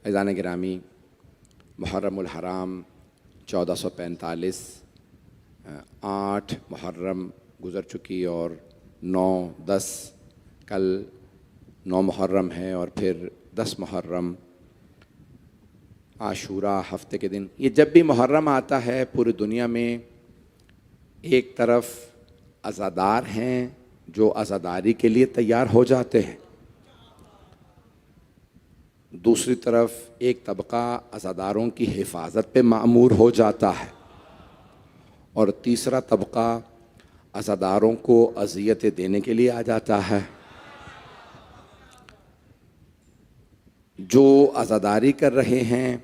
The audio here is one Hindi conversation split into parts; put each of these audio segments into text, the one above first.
ऐज़ान गिरामी, मुहर्रमुल हराम 1445, 8 मुहर्रम गुज़र चुकी और 9-10 कल 9 मुहर्रम है और फिर 10 मुहर्रम आशूरा हफ्ते के दिन। ये जब भी मुहर्रम आता है पूरी दुनिया में एक तरफ अज़ादार हैं जो अज़ादारी के लिए तैयार हो जाते हैं, दूसरी तरफ एक तबका अज़ादारों की हिफाजत पे मामूर हो जाता है और तीसरा तबका अज़ादारों को अज़ियतें देने के लिए आ जाता है। जो अज़ादारी कर रहे हैं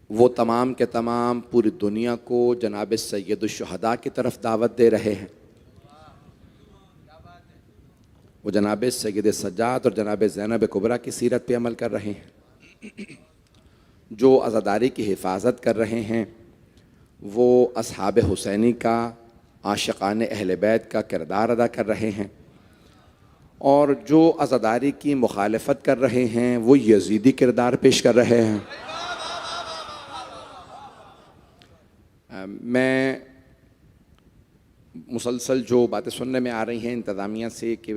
वो तमाम के तमाम पूरी दुनिया को जनाब सैयदुश्शुहदा की तरफ दावत दे रहे हैं। वो जनाब सैयद सज्जाद और जनाब ज़ैनब कुबरा की सीरत पे अमल कर रहे हैं। जो अज़ादारी की हिफाजत कर रहे हैं वो असहाब हुसैनी का, आशिक़ान अहले बैत का किरदार अदा कर रहे हैं, और जो अज़ादारी की मुखालफत कर रहे हैं वो यज़ीदी किरदार पेश कर रहे हैं। मैं मुसलसल जो बातें सुनने में आ रही हैं इंतज़ामिया से कि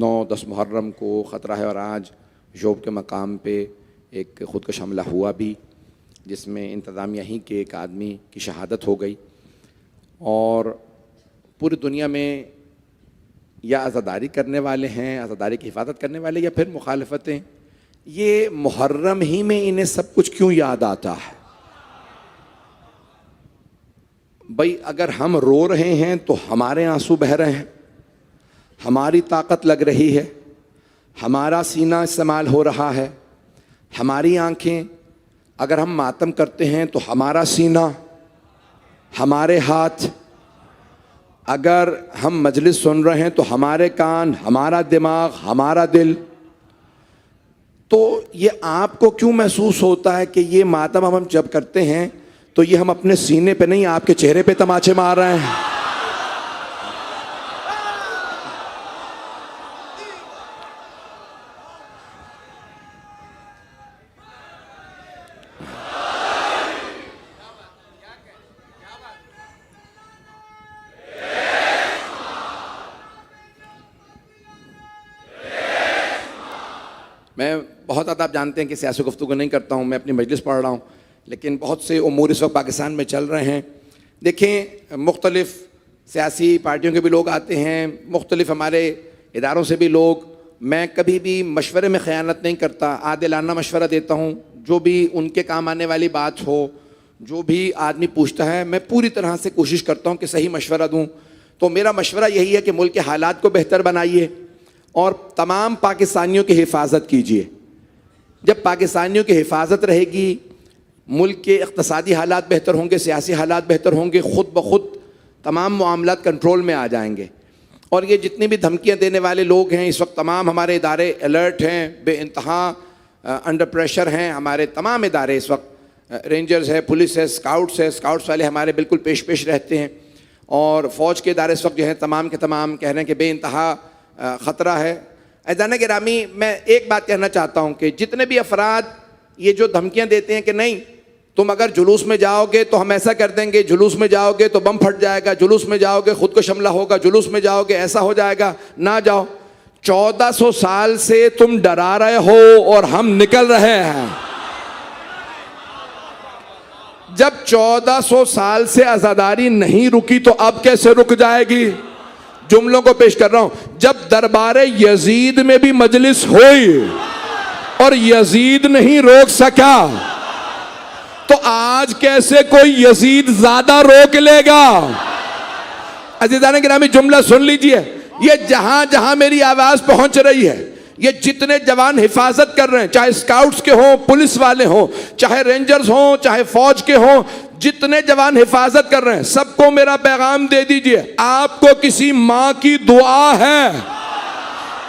9-10 मुहर्रम को ख़तरा है, और आज जोब के मकाम पे एक ख़ुदकश हमला हुआ भी जिसमें इंतज़ामिया ही के एक आदमी की शहादत हो गई, और पूरी दुनिया में या अज़ादारी करने वाले हैं, अज़ादारी की हिफाजत करने वाले, या फिर मुखालफतें, ये मुहर्रम ही में इन्हें सब कुछ क्यों याद आता है? भाई अगर हम रो रहे हैं तो हमारे आंसू बह रहे हैं, हमारी ताकत लग रही है, हमारा सीना इस्तेमाल हो रहा है, हमारी आंखें, अगर हम मातम करते हैं तो हमारा सीना, हमारे हाथ। अगर हम मजलिस सुन रहे हैं तो हमारे कान, हमारा दिमाग, हमारा दिल। तो ये आपको क्यों महसूस होता है कि ये मातम हम जब करते हैं तो ये हम अपने सीने पे नहीं, आपके चेहरे पे तमाचे मार रहे हैं? मैं बहुत ज़्यादा, आप जानते हैं कि सियासी गुफ्तगू नहीं करता हूँ, मैं अपनी मजलिस पढ़ रहा हूँ, लेकिन बहुत से उमूर इस वक्त पाकिस्तान में चल रहे हैं। देखें, मुख्तलिफ़ सियासी पार्टियों के भी लोग आते हैं, मुख्तलिफ़ हमारे इदारों से भी लोग। मैं कभी भी मशवरे में ख़यानत नहीं करता, आदिलाना मशवरा देता हूँ। जो भी उनके काम आने वाली बात हो, जो भी आदमी पूछता है, मैं पूरी तरह से कोशिश करता हूँ कि सही मशवरा दूँ। तो मेरा मशवरा यही है कि मुल्क के हालात को बेहतर बनाइए और तमाम पाकिस्तानियों की हिफाजत कीजिए। जब पाकिस्तानियों की हिफाजत रहेगी, मुल्क के इक़्तिसादी हालात बेहतर होंगे, सियासी हालात बेहतर होंगे, ख़ुद ब खुद तमाम मामलात कंट्रोल में आ जाएंगे। और ये जितनी भी धमकियां देने वाले लोग हैं, इस वक्त तमाम हमारे इदारे अलर्ट हैं, बेइंतहा अंडर प्रेशर हैं। हमारे तमाम इदारे इस वक्त, रेंजर्स है, पुलिस है, स्काउट्स वाले हमारे बिल्कुल पेश पेश रहते हैं। और फ़ौज के इदारे इस वक्त जो हैं तमाम के तमाम कह रहे हैं कि बेइंतहा ख़तरा है। अज़ान गिरामी, मैं एक बात कहना चाहता हूँ कि जितने भी अफराद ये जो धमकियाँ देते हैं कि नहीं, तुम अगर जुलूस में जाओगे तो हम ऐसा कर देंगे, जुलूस में जाओगे तो बम फट जाएगा, जुलूस में जाओगे खुद को हमला होगा, जुलूस में जाओगे ऐसा हो जाएगा, ना जाओ। 1400 साल से तुम डरा रहे हो और हम निकल रहे हैं। जब 1400 साल से आज़ादारी नहीं रुकी तो अब कैसे रुक जाएगी? जुमलों को पेश कर रहा हूं। जब दरबारे यजीद में भी मजलिस हुई और यजीद नहीं रोक सका, तो आज कैसे कोई यजीद ज्यादा रोक लेगा? अज़ीज़ान गिरामी, जुमला सुन लीजिए। ये जहां जहां मेरी आवाज पहुंच रही है, ये जितने जवान हिफाजत कर रहे हैं, चाहे स्काउट्स के हों, पुलिस वाले हों, चाहे रेंजर्स हों, चाहे फौज के हों, जितने जवान हिफाजत कर रहे हैं, सबको मेरा पैगाम दे दीजिए। आपको किसी माँ की दुआ है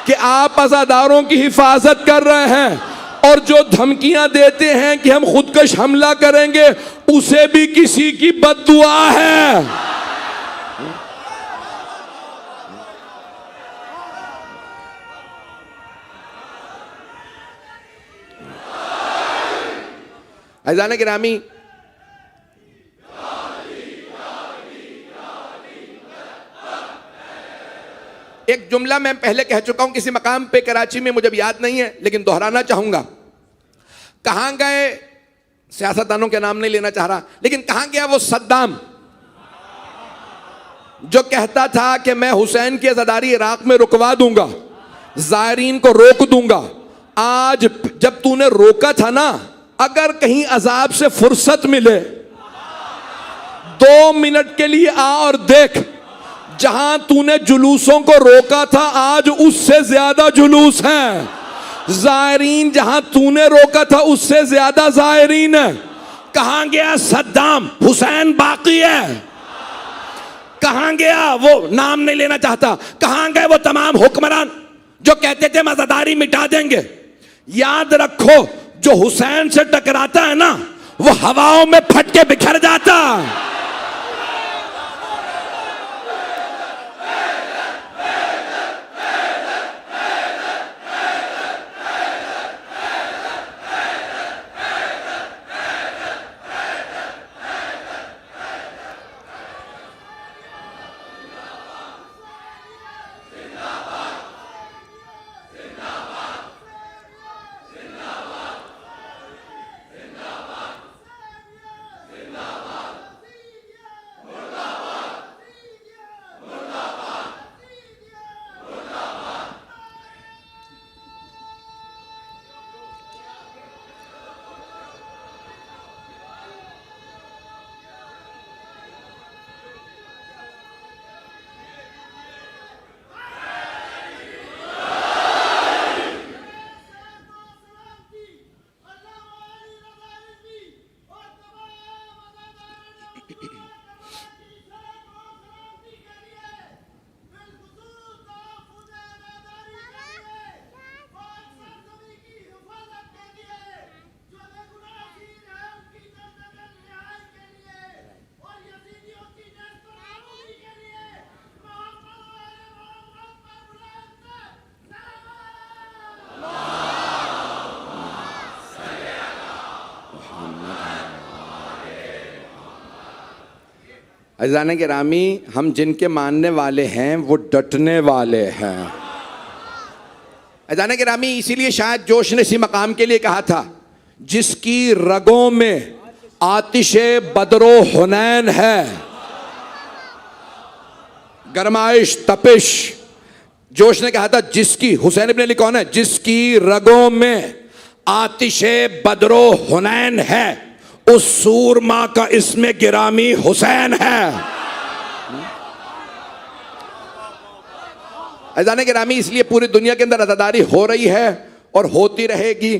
कि आप अज़ादारों की हिफाजत कर रहे हैं, और जो धमकियां देते हैं कि हम खुदकश हमला करेंगे, उसे भी किसी की बद्दुआ है। अज़ान गिरामी, एक जुमला मैं पहले कह चुका हूं किसी मकाम पे कराची में, मुझे याद नहीं है लेकिन दोहराना चाहूंगा। कहां गए, सियासतदानों के नाम नहीं लेना चाह रहा, लेकिन कहां गया वो सद्दाम जो कहता था कि मैं हुसैन की आज़ादारी इराक में रुकवा दूंगा, ज़ायरीन को रोक दूंगा। आज जब तूने रोका था ना, अगर कहीं अजाब से फुर्सत मिले, 2 मिनट के लिए आ और देख, जहां तूने जुलूसों को रोका था आज उससे ज्यादा जुलूस हैं। ज़ायरीन जहां तूने रोका था उससे ज्यादा ज़ायरीन है। कहां गया सद्दाम? हुसैन बाकी है। कहां गया वो, नाम नहीं लेना चाहता, कहां गए वो तमाम हुक्मरान जो कहते थे मज़ादारी मिटा देंगे? याद रखो, जो हुसैन से टकराता है ना, वो हवाओं में फट के बिखर जाता है। अज़ान गिरामी, हम जिनके मानने वाले हैं वो डटने वाले हैं। अज़ान गिरामी, इसीलिए शायद जोश ने इसी मकाम के लिए कहा था, जिसकी रगों में आतिशे बदरो हुनैन है, गरमाइश तपिश। जोश ने कहा था जिसकी, हुसैन इब्न अली कौन है, जिसकी रगों में आतिशे बदरो हुनैन है, उस सूरमा का इसमें गिरामी हुसैन है। अज़ान गिरामी, इसलिए पूरी दुनिया के अंदर अज़ादारी हो रही है और होती रहेगी।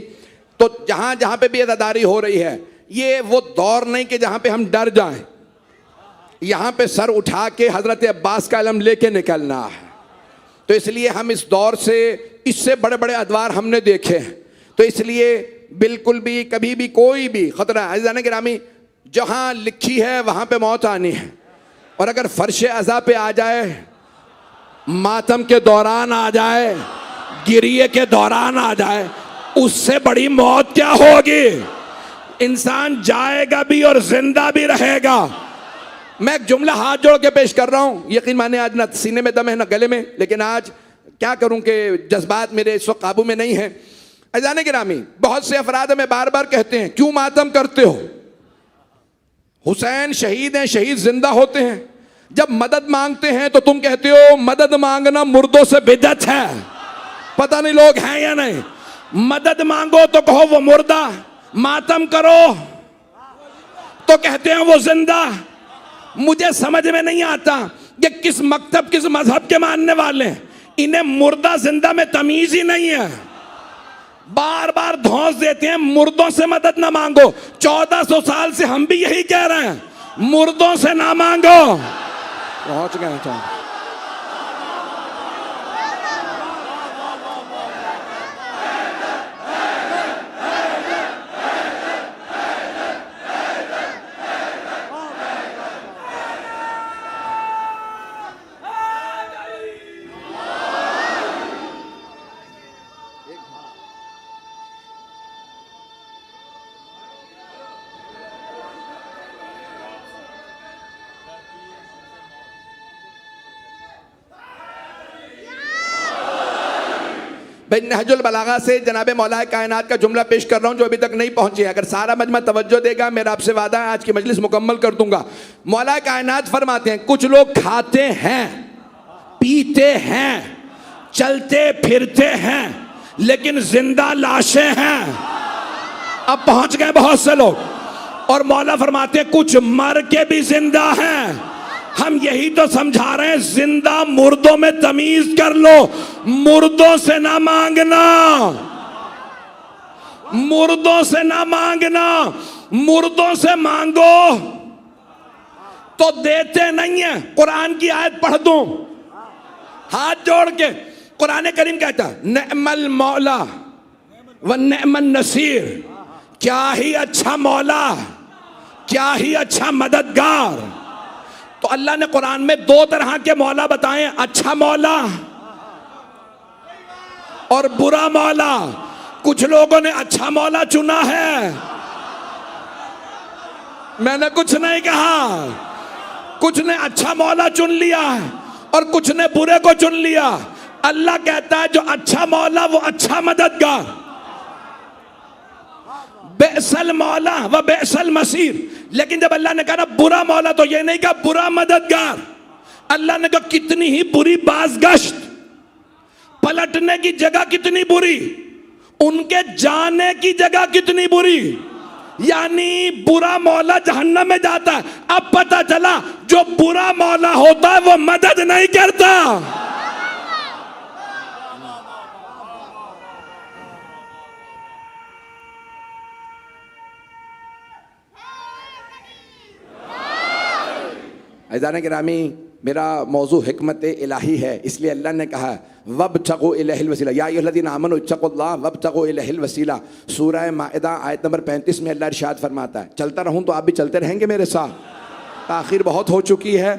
तो जहां जहां पे भी अज़ादारी हो रही है, ये वो दौर नहीं कि जहां पे हम डर जाएं। यहां पे सर उठा के हजरत अब्बास का इल्म लेके निकलना है। तो इसलिए हम इस दौर से, इससे बड़े बड़े अदवार हमने देखे हैं। तो इसलिए बिल्कुल भी कभी भी कोई भी खतरा, अज़ान गिरामी, जहां लिखी है वहां पे मौत आनी है। और अगर फर्श अज़ा पे आ जाए, मातम के दौरान आ जाए, गिरिए के दौरान आ जाए, उससे बड़ी मौत क्या होगी। इंसान जाएगा भी और जिंदा भी रहेगा। मैं एक जुमला हाथ जोड़ के पेश कर रहा हूं, यकीन माने आज ना सीने में दम है ना गले में, लेकिन आज क्या करूं कि जज्बात मेरे इस वक्त काबू में नहीं है। अज़ान गिरामी, बहुत से अफराद हमें बार बार कहते हैं, क्यों मातम करते हो, हुसैन शहीद हैं, शहीद जिंदा होते हैं। जब मदद मांगते हैं तो तुम कहते हो मदद मांगना मुर्दों से बिदअत है। पता नहीं लोग हैं या नहीं। मदद मांगो तो कहो वो मुर्दा, मातम करो तो कहते हैं वो जिंदा। मुझे समझ में नहीं आता कि किस मकतब, किस मजहब के मानने वाले हैं। इन्हें मुर्दा जिंदा में तमीज ही नहीं है। बार बार धौंस देते हैं मुर्दों से मदद ना मांगो। 1400 साल से हम भी यही कह रहे हैं, मुर्दों से ना मांगो। पहुंच गए हैं। भाई नहजुल बलागा से जनाब मौला कायनात का जुमला पेश कर रहा हूं जो अभी तक नहीं पहुंचे। अगर सारा मजमा तवज्जो देगा, मेरा आपसे वादा है आज की मजलिस मुकम्मल कर दूंगा। मौला कायनात फरमाते हैं, कुछ लोग खाते हैं, पीते हैं, चलते फिरते हैं, लेकिन जिंदा लाशें हैं। अब पहुंच गए बहुत से लोग। और मौला फरमाते हैं कुछ मर के भी जिंदा हैं। हम यही तो समझा रहे हैं, जिंदा मुर्दों में तमीज कर लो, मुर्दों से ना मांगना, मुर्दों से ना मांगना। मुर्दों से मांगो तो देते नहीं है। कुरान की आयत पढ़ दूं हाथ जोड़ के, कुरान करीम कहता है, नेमल मौला व नेमन नसीर, क्या ही अच्छा मौला, क्या ही अच्छा मददगार। तो अल्लाह ने कुरान में 2 तरह के मौला बताए, अच्छा मौला और बुरा मौला। कुछ लोगों ने अच्छा मौला चुना है, मैंने कुछ नहीं कहा। कुछ ने अच्छा मौला चुन लिया है और कुछ ने बुरे को चुन लिया। अल्लाह कहता है जो अच्छा मौला वो अच्छा मददगार, बेसल मौला व बेसल मसीर। लेकिन जब अल्लाह ने कहा ना बुरा मौला, तो ये नहीं कहा बुरा मददगार। अल्लाह ने कहा कितनी ही बुरी बाज़गश्त, पलटने की जगह कितनी बुरी, उनके जाने की जगह कितनी बुरी। यानी बुरा मौला जहन्नम में जाता है। अब पता चला जो बुरा मौला होता है वो मदद नहीं करता। अज़ान गिरामी, मेरा मौजू हिकमत इलाही है, इसलिए अल्लाह ने कहा वब्तगू इलैहिल वसीला, या अय्युहल्लज़ीना आमनू इत्तक़ुल्लाह वब्तगू इलैहिल वसीला। सूरह माइदा आयत नंबर 35 में अल्लाह इरशाद फरमाता है, चलता रहूं तो आप भी चलते रहेंगे मेरे साथ। ताख़ीर बहुत हो चुकी है,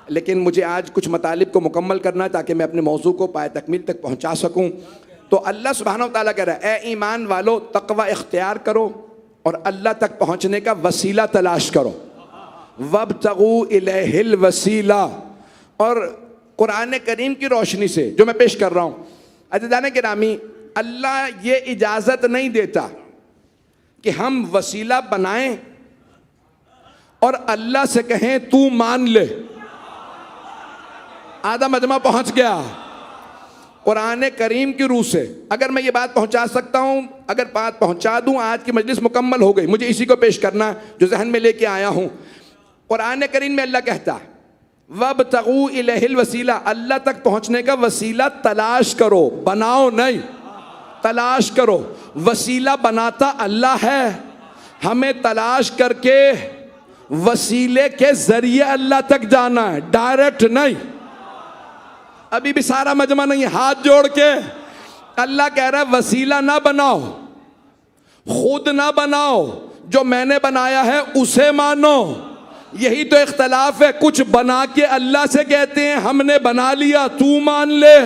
लेकिन मुझे आज कुछ मतालिब को मुकम्मल करना है ताकि मैं अपने मौजू को पाए तकमील तक पहुँचा सकूँ। तो अल्लाह सुब्हानहू व तआला कह रहा है, ए ईमान वालो, तक़वा इख्तियार करो और अल्लाह तक पहुँचने का वसीला तलाश करो। वब्तगू इलैहिल वसीला। और कुरान करीम की रोशनी से जो मैं पेश कर रहा हूँ अज़ीज़ान गिरामी, अल्लाह ये इजाज़त नहीं देता कि हम वसीला बनाएं और अल्लाह से कहें तू मान ले। आधा मजमा पहुंच गया कुरान करीम की रूह से। अगर मैं ये बात पहुंचा सकता हूं, अगर बात पहुंचा दूं, आज की मजलिस मुकम्मल हो गई। मुझे इसी को पेश करना जो जहन में लेके आया हूं। कुरान करीम में अल्लाह कहता है वब्तगू इलैहिल वसीला, अल्लाह तक पहुंचने का वसीला तलाश करो, बनाओ नहीं, तलाश करो। वसीला बनाता अल्लाह है, हमें तलाश करके वसीले के जरिए अल्लाह तक जाना है, डायरेक्ट नहीं। अभी भी सारा मजमा नहीं है, हाथ जोड़ के अल्लाह कह रहा है वसीला ना बनाओ, खुद ना बनाओ, जो मैंने बनाया है उसे मानो। यही तो इख्तलाफ है, कुछ बना के अल्लाह से कहते हैं हमने बना लिया तू मान ले,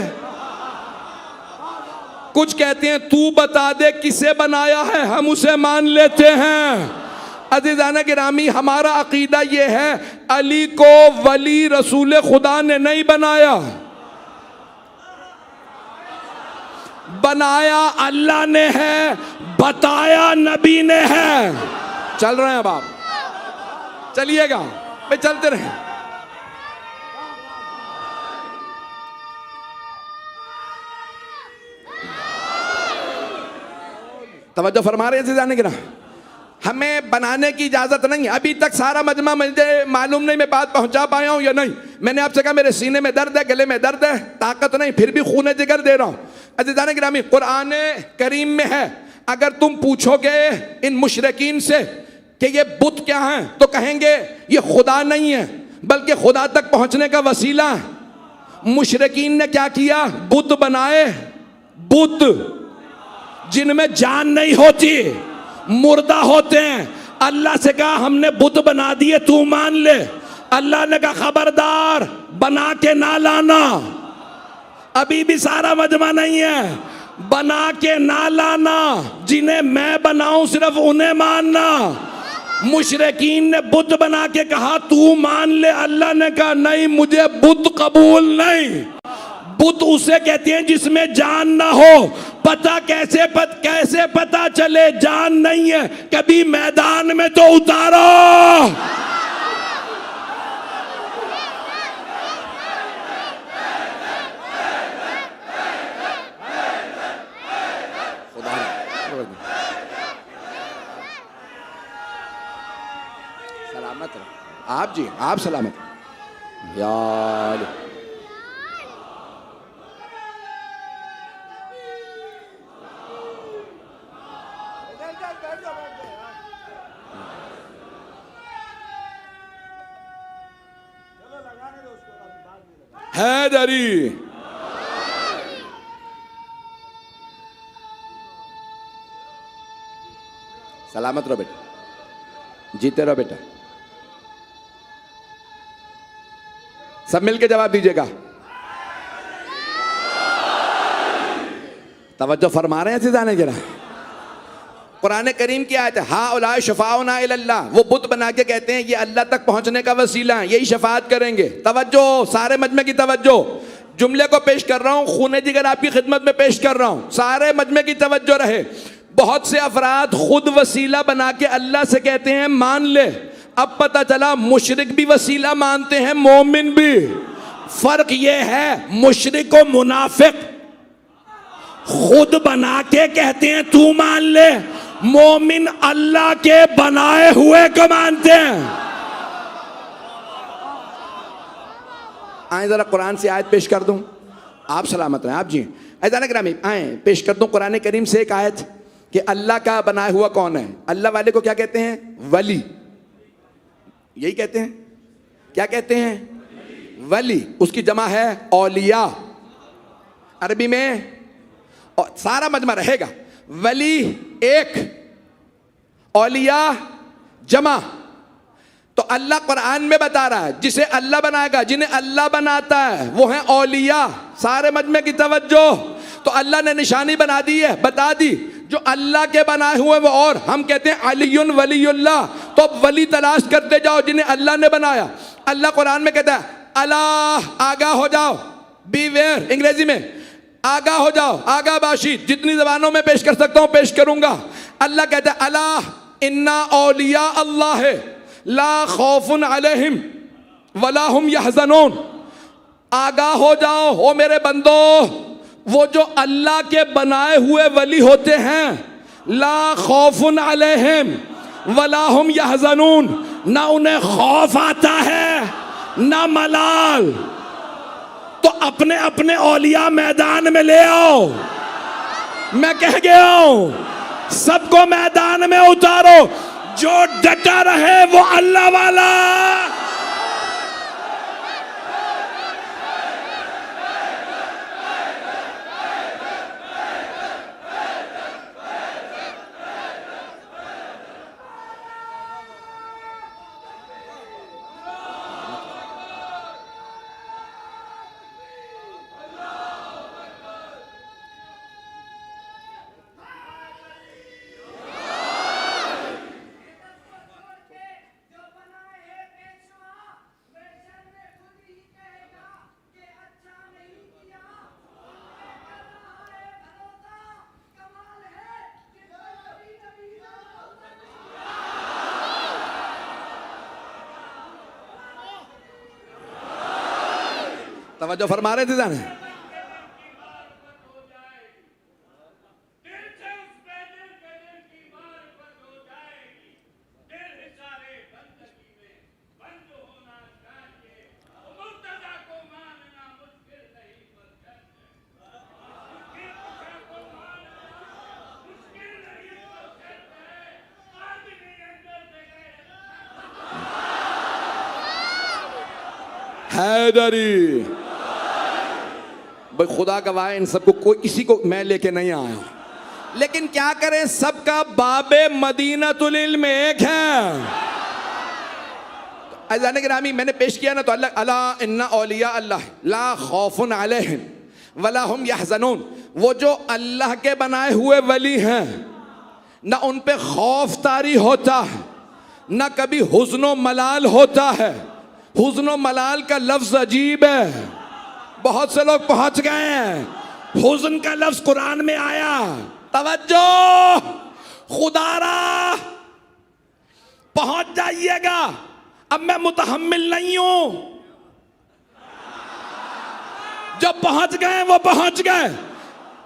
कुछ कहते हैं तू बता दे किसे बनाया है हम उसे मान लेते हैं। अज़ीज़ान गिरामी, हमारा अकीदा ये है अली को वली रसूल खुदा ने नहीं बनाया, बनाया अल्लाह ने है, बताया नबी ने है। चल रहे हैं अब आप, चलिएगा भाई, चलते रहे। तवज्जो फरमा रहे हैं जाने की ना, हमें बनाने की इजाजत नहीं है। अभी तक सारा मजमा मुझे मालूम नहीं मैं बात पहुंचा पाया हूं या नहीं। मैंने आपसे कहा मेरे सीने में दर्द है, गले में दर्द है, ताकत नहीं, फिर भी खून जिगर दे रहा हूं। अज़ीज़ान गिरामी, कुरान करीम में है, अगर तुम पूछोगे इन मुशरिकीन से कि ये बुत क्या हैं, तो कहेंगे ये खुदा नहीं है बल्कि खुदा तक पहुंचने का वसीला है। मुशरिकीन ने क्या किया, बुत बनाए, बुत जिनमें जान नहीं होती, मुर्दा होते हैं। अल्लाह से कहा हमने बुत बना दिए तू मान ले। अल्लाह ने कहा खबरदार बना के ना लाना। अभी भी सारा मजमा नहीं है, बना के ना लाना, जिन्हें मैं बनाऊं सिर्फ उन्हें मानना। मुशरिकीन ने बुत बना के कहा तू मान ले, अल्लाह ने कहा नहीं मुझे बुत कबूल नहीं। बुत उसे कहते हैं जिसमें जान ना हो। पता कैसे पता चले जान नहीं है, कभी मैदान में तो उतारो। सलामत आप जी, आप सलामत यार। हैदरी सलामत रहो बेटा, जीते रहो बेटा। सब मिलके जवाब दीजिएगा। तवज्जो फरमा रहे हैं जाने जरा। कुरान करीम की आयत है हा शफाउना इल्लाह, वो बुत बना के कहते हैं ये अल्लाह तक पहुंचने का वसीला है, यही शफाअत करेंगे। तवज्जो, सारे मजमे की तवज्जो, जुमले को पेश कर रहा हूं, खूने जिगर आपकी खिदमत में पेश कर रहा हूं, सारे मजमे की तवज्जो रहे। बहुत से अफराद खुद वसीला बना के अल्लाह से कहते हैं मान ले। अब पता चला मुशरिक भी वसीला मानते हैं, मोमिन भी। फर्क यह है मुशरिक और मुनाफिक खुद बना के कहते हैं तू मान ले, मोमिन अल्लाह के बनाए हुए को मानते हैं। आए जरा कुरान से आयत पेश कर दूं, आप सलामत हैं आप जी। ऐसा ग्रामी आए पेश कर दूं कुरान करीम से एक आयत कि अल्लाह का बनाया हुआ कौन है। अल्लाह वाले को क्या कहते हैं, वली। यही कहते हैं, क्या कहते हैं, वली। उसकी जमा है औलिया अरबी में, और सारा मजमा रहेगा वली एक, औलिया जमा। तो अल्लाह कुरान में बता रहा है जिसे अल्लाह बनाएगा, जिन्हें अल्लाह बनाता है वो है औलिया। सारे मजमे की तवज्जो। तो अल्लाह ने निशानी बना दी है, बता दी, जो अल्लाह के बनाए हुए वो, और हम कहते हैं अलीयुन वलीयुल्लाह। तो वली तलाश करते जाओ जिन्हें अल्लाह ने बनाया। अल्लाह कुरान में कहता है अल्लाह, आगाह हो जाओ, बी वेयर, अंग्रेजी में आगाह हो जाओ, आगाह बाशी, जितनी जबानों में पेश कर सकता हूं पेश करूंगा। अल्लाह कहता है अल्लाह इन्ना औलिया अल्लाह है ला खौफुन अलैहिम वला हुम यहज़नून। आगाह हो जाओ ओ मेरे बंदो, वो जो अल्लाह के बनाए हुए वली होते हैं, ला खौफुन अलैहिम वला हुम यहज़नून, ना उन्हें खौफ आता है ना मलाल। तो अपने अपने औलिया मैदान में ले आओ। मैं कह गया हूं, सबको मैदान में उतारो, जो डटा रहे वो अल्लाह वाला। तवज्जो फरमा रहे थे जाने। हैदरी भाई खुदा गवाह इन सबको कोई किसी को मैं लेके नहीं आया, लेकिन क्या करें, सबका बाबे मदीनतुल इल्म एक है। अज़ान गिरामी मैंने पेश किया ना, तो अल्लाह अला इन्ना औलिया अल्लाह ला खौफुन अलैहिम वला हुम यहज़नून, वो जो अल्लाह के बनाए हुए वली हैं, ना उन पे खौफ तारी होता है, ना कभी हुज़्न मलाल होता है। हुज़्न मलाल का लफ्ज़ अजीब है, बहुत से लोग पहुंच गए हैं। हुज़्न का लफ्ज कुरान में आया, तवज्जो खुदारा पहुंच जाइएगा। अब मैं मुतहम्मिल नहीं हूं, जो पहुंच गए वो पहुंच गए।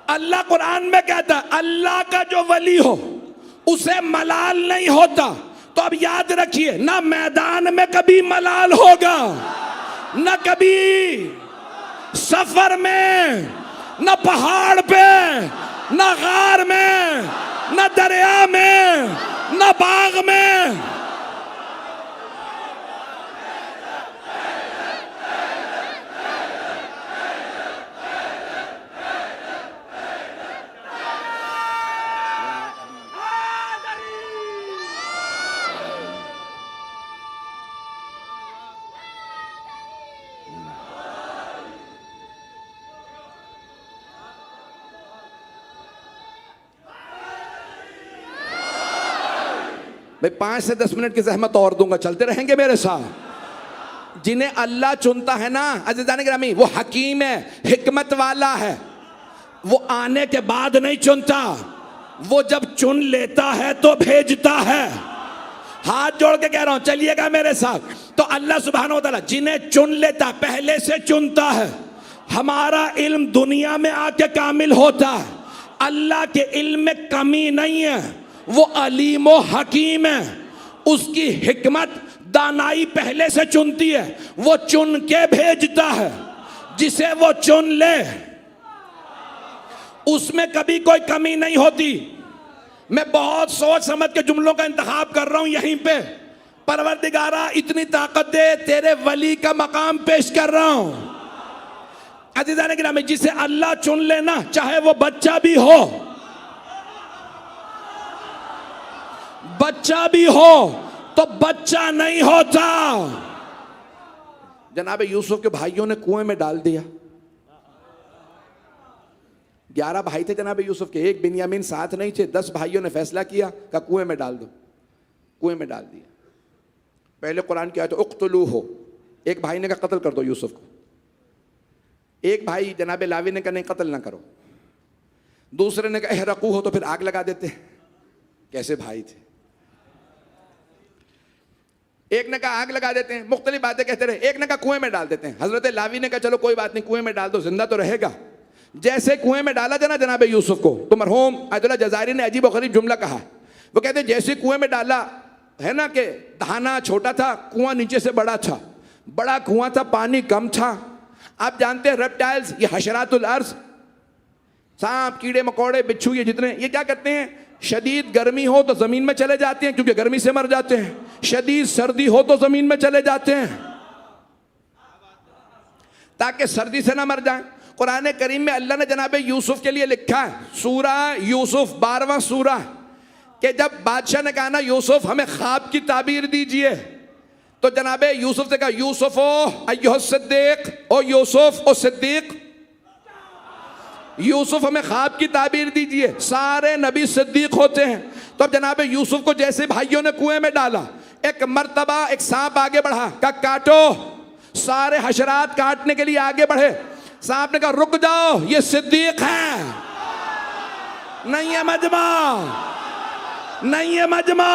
अल्लाह कुरान में कहता है अल्लाह का जो वली हो उसे मलाल नहीं होता। तो अब याद रखिए, ना मैदान में कभी मलाल होगा, ना कभी सफर में, न पहाड़ पे, न गार में, न दरिया में, न बाग में। भाई 5 से 10 मिनट की जहमत और दूंगा, चलते रहेंगे मेरे साथ। जिन्हें अल्लाह चुनता है ना अज़ीज़ान गिरामी, वो हकीम है, हिकमत वाला है। वो आने के बाद नहीं चुनता, वो जब चुन लेता है तो भेजता है। हाथ जोड़ के कह रहा हूं, चलिएगा मेरे साथ। तो अल्लाह सुब्हानहू व तआला जिन्हें चुन लेता, पहले से चुनता है। हमारा इल्म दुनिया में आके कामिल होता है, अल्लाह के इल्म में कमी नहीं है। वो अलीम व हकीम है, उसकी हिकमत दानाई पहले से चुनती है, वो चुन के भेजता है। जिसे वो चुन ले उसमें कभी कोई कमी नहीं होती। मैं बहुत सोच समझ के जुमलों का इंतखाब कर रहा हूं यहीं पे। परवरदिगारा इतनी ताकत दे, तेरे वली का मकाम पेश कर रहा हूं। अज़ीज़ान गिरामी, जिसे अल्लाह चुन लेना, चाहे वो बच्चा भी हो, बच्चा भी हो तो बच्चा नहीं होता। जनाब यूसुफ के भाइयों ने कुएं में डाल दिया। 11 भाई थे जनाब यूसुफ के, एक बिन्यामीन साथ नहीं थे। 10 भाइयों ने फैसला किया कि कुएं में डाल दो, कुएं में डाल दिया। पहले कुरान की आयत उक़्तुलू हो, एक भाई ने कहा कत्ल कर दो यूसुफ को, एक भाई जनाब लावी ने कहा नहीं कत्ल ना करो, दूसरे ने कहा एहरकू हो तो फिर आग लगा देते। कैसे भाई थे। एक ने कहा आग लगा देते हैं, मुख्तलिफ बातें कहते रहे। एक ने कहा कुएं में डाल देते हैं। हजरत लावी ने कहा चलो कोई बात नहीं, कुएं में डाल दो, जिंदा तो रहेगा। जैसे कुएं में डाला जना जनाब यूसुफ को, तो मरहूम अब्दुल्लाह जज़ारी ने अजीब और गरीब जुमला कहा। वो कहते जैसे कुएं में डाला है ना, कि दहाना छोटा था, कुआं नीचे से बड़ा था, बड़ा कुआं था, पानी कम था। आप जानते हैं रेप्टाइल्स, ये हशरातुल अर्ज़, सांप कीड़े मकोड़े बिच्छू, ये जितने, ये क्या करते हैं, शदीद गर्मी हो तो जमीन में चले जाते हैं क्योंकि गर्मी से मर जाते हैं, शदीद सर्दी हो तो जमीन में चले जाते हैं ताकि सर्दी से ना मर जाए। कुरान करीम में अल्लाह ने जनाब यूसुफ के लिए लिखा है, सूरा यूसुफ 12वां सूरा, कि जब बादशाह ने कहा ना यूसुफ हमें ख्वाब की ताबीर दीजिए, तो जनाब यूसुफ से कहा यूसुफ ओ अय्युह सिद्दीक, ओ यूसुफ ओ सिद्दीक, यूसुफ हमें ख्वाब की ताबीर दीजिए। सारे नबी सिद्दीक होते हैं। तो अब जनाब यूसुफ को जैसे भाइयों ने कुएं में डाला, एक मर्तबा एक सांप आगे बढ़ा, कहा काटो। सारे हशरात काटने के लिए आगे बढ़े। सांप ने कहा रुक जाओ, ये सिद्दीक है, नहीं है मजमा, नहीं है मजमा।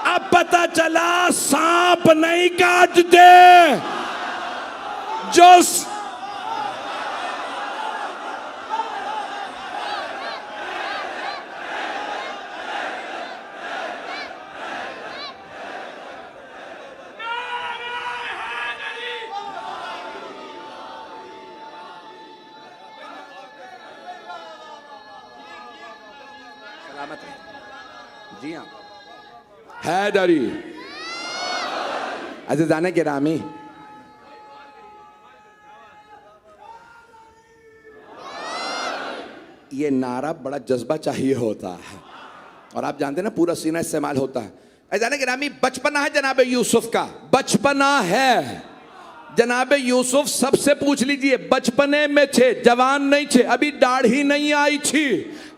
अब पता चला सांप नहीं काटते, जो जी हाँ हैदरी अज़ीज़ाने गिरामी, ये नारा बड़ा जज्बा चाहिए होता है और आप जानते हैं ना पूरा सीना इस्तेमाल होता है। अज़ीज़ाने गिरामी, बचपना है जनाब यूसुफ का, बचपना है जनाब यूसुफ। सबसे पूछ लीजिए, बचपने में थे, जवान नहीं थे, अभी दाढ़ी नहीं आई थी,